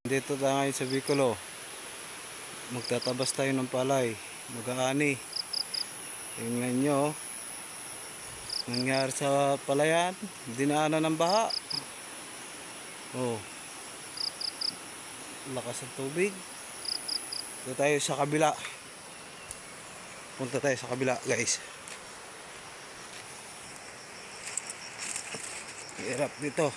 Dito tayo ngayon sa Bicolo. Magtatabas tayo ng palay. Mag-aani. Tingnan nyo. Nangyari sa palayan. Dinaanan ng baha. Oh. Lakas ng tubig. Dito tayo sa kabila. Punta tayo sa kabila, guys. Hirap dito.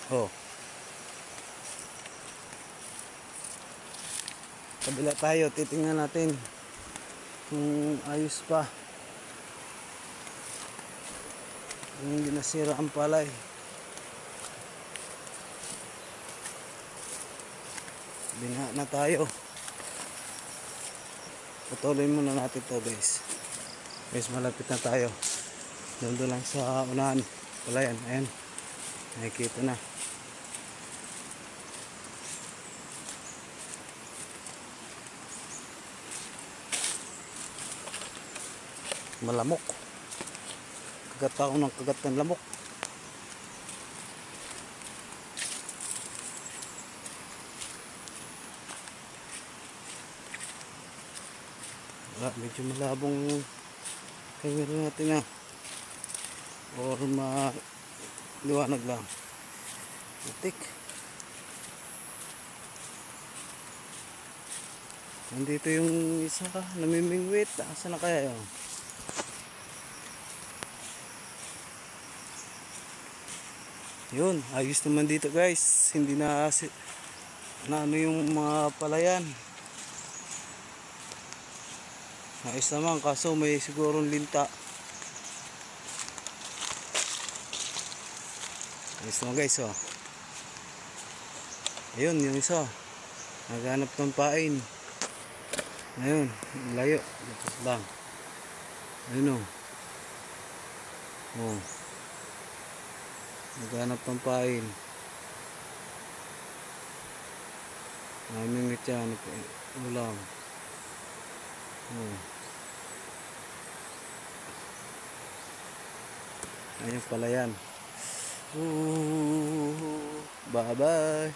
Oh. Kabila tayo, titingnan natin kung ayos pa. Kung hindi nasira ang palay. Bina na tayo. Patuloy muna natin to, guys. Guys, malapit na tayo. Doon lang sa unahan. Palayan, ayan. Nakikita na. Malamok. Kagat ako ng kagat ng lamok. Medyo malabong camera natin or maliwanag lang. Putik. Nandito yung isa namimingwit. Asa na kaya yun? Yun, ayos naman dito, guys. Hindi na ano yung mga palayan. Ayos naman, kaso may sigurong linta. Ayos naman, guys, oh. Ayun, yung isa naghanap ng pain. Ayun, layo. Lapos lang. Ayun, oh. Oh. Naghanap ng pain. Namingit yan. Ulam. Oh. Ayun pala yan. Bye bye.